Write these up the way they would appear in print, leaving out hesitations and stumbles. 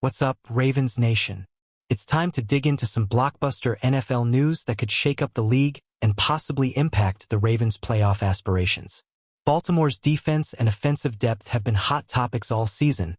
What's up, Ravens Nation? It's time to dig into some blockbuster NFL news that could shake up the league and possibly impact the Ravens' playoff aspirations. Baltimore's defense and offensive depth have been hot topics all season.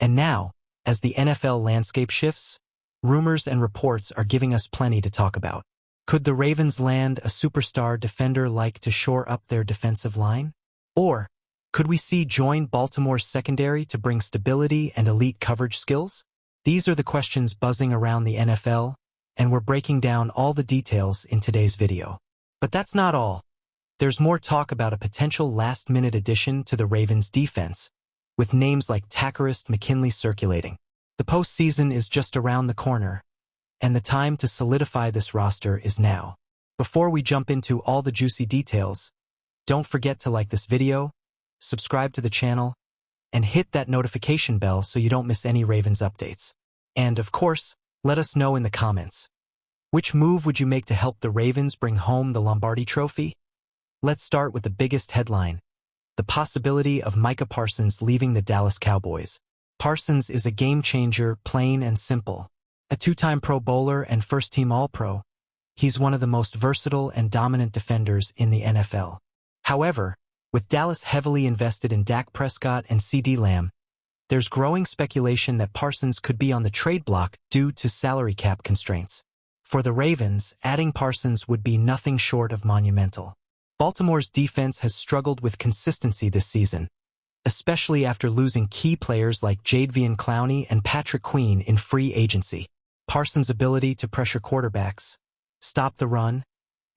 And now, as the NFL landscape shifts, rumors and reports are giving us plenty to talk about. Could the Ravens land a superstar defender like to shore up their defensive line? Or could we see join Baltimore's secondary to bring stability and elite coverage skills? These are the questions buzzing around the NFL, and we're breaking down all the details in today's video. But that's not all. There's more talk about a potential last-minute addition to the Ravens' defense, with names like Tagarist McKinley circulating. The postseason is just around the corner, and the time to solidify this roster is now. Before we jump into all the juicy details, don't forget to like this video, subscribe to the channel, and hit that notification bell so you don't miss any Ravens updates. And, of course, let us know in the comments. Which move would you make to help the Ravens bring home the Lombardi Trophy? Let's start with the biggest headline: the possibility of Micah Parsons leaving the Dallas Cowboys. Parsons is a game-changer, plain and simple. A two-time Pro Bowler and first-team All-Pro, he's one of the most versatile and dominant defenders in the NFL. However, with Dallas heavily invested in Dak Prescott and CeeDee Lamb, there's growing speculation that Parsons could be on the trade block due to salary cap constraints. For the Ravens, adding Parsons would be nothing short of monumental. Baltimore's defense has struggled with consistency this season, especially after losing key players like Jadeveon Clowney and Patrick Queen in free agency. Parsons' ability to pressure quarterbacks, stop the run,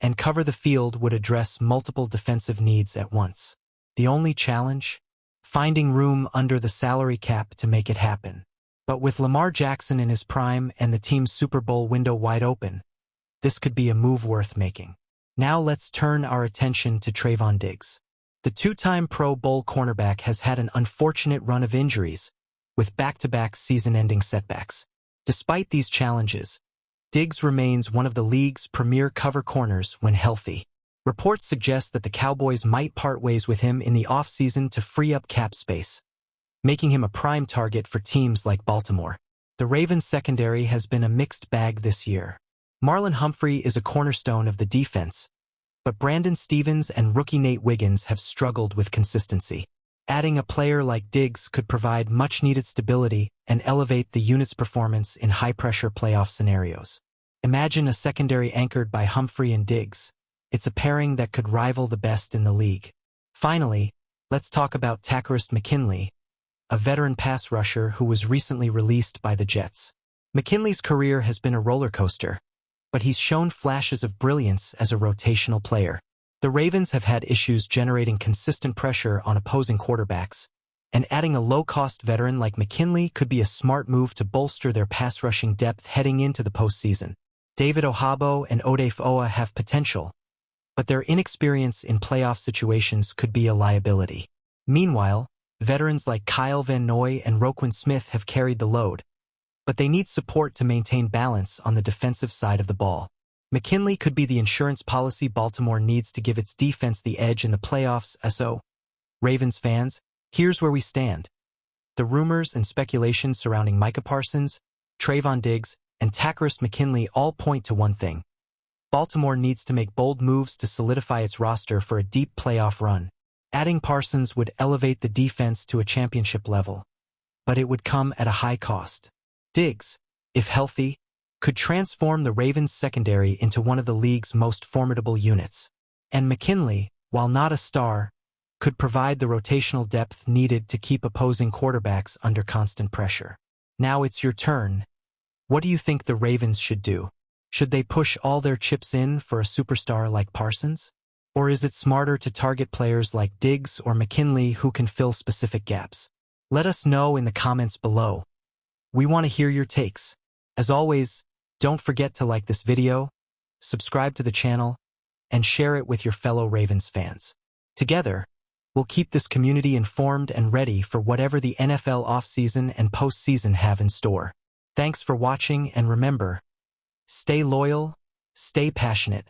and cover the field would address multiple defensive needs at once. The only challenge? Finding room under the salary cap to make it happen. But with Lamar Jackson in his prime and the team's Super Bowl window wide open, this could be a move worth making. Now let's turn our attention to Trevon Diggs. The two-time Pro Bowl cornerback has had an unfortunate run of injuries, with back-to-back season-ending setbacks. Despite these challenges, Diggs remains one of the league's premier cover corners when healthy. Reports suggest that the Cowboys might part ways with him in the offseason to free up cap space, making him a prime target for teams like Baltimore. The Ravens' secondary has been a mixed bag this year. Marlon Humphrey is a cornerstone of the defense, but Brandon Stephens and rookie Nate Wiggins have struggled with consistency. Adding a player like Diggs could provide much-needed stability and elevate the unit's performance in high-pressure playoff scenarios. Imagine a secondary anchored by Humphrey and Diggs. It's a pairing that could rival the best in the league. Finally, let's talk about Tagarist McKinley, a veteran pass rusher who was recently released by the Jets. McKinley's career has been a roller coaster, but he's shown flashes of brilliance as a rotational player. The Ravens have had issues generating consistent pressure on opposing quarterbacks, and adding a low-cost veteran like McKinley could be a smart move to bolster their pass-rushing depth heading into the postseason. David Ohabo and Odafe Owa have potential, but their inexperience in playoff situations could be a liability. Meanwhile, veterans like Kyle Van Noy and Roquan Smith have carried the load, but they need support to maintain balance on the defensive side of the ball. McKinley could be the insurance policy Baltimore needs to give its defense the edge in the playoffs. So, Ravens fans, here's where we stand. The rumors and speculation surrounding Micah Parsons, Trevon Diggs, and Tagarist McKinley all point to one thing: Baltimore needs to make bold moves to solidify its roster for a deep playoff run. Adding Parsons would elevate the defense to a championship level, but it would come at a high cost. Diggs, if healthy, could transform the Ravens' secondary into one of the league's most formidable units. And McKinley, while not a star, could provide the rotational depth needed to keep opposing quarterbacks under constant pressure. Now it's your turn. What do you think the Ravens should do? Should they push all their chips in for a superstar like Parsons? Or is it smarter to target players like Diggs or McKinley who can fill specific gaps? Let us know in the comments below. We want to hear your takes. As always, don't forget to like this video, subscribe to the channel, and share it with your fellow Ravens fans. Together, we'll keep this community informed and ready for whatever the NFL offseason and postseason have in store. Thanks for watching, and remember, stay loyal, stay passionate,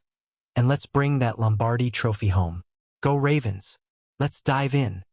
and let's bring that Lombardi Trophy home. Go Ravens! Let's dive in.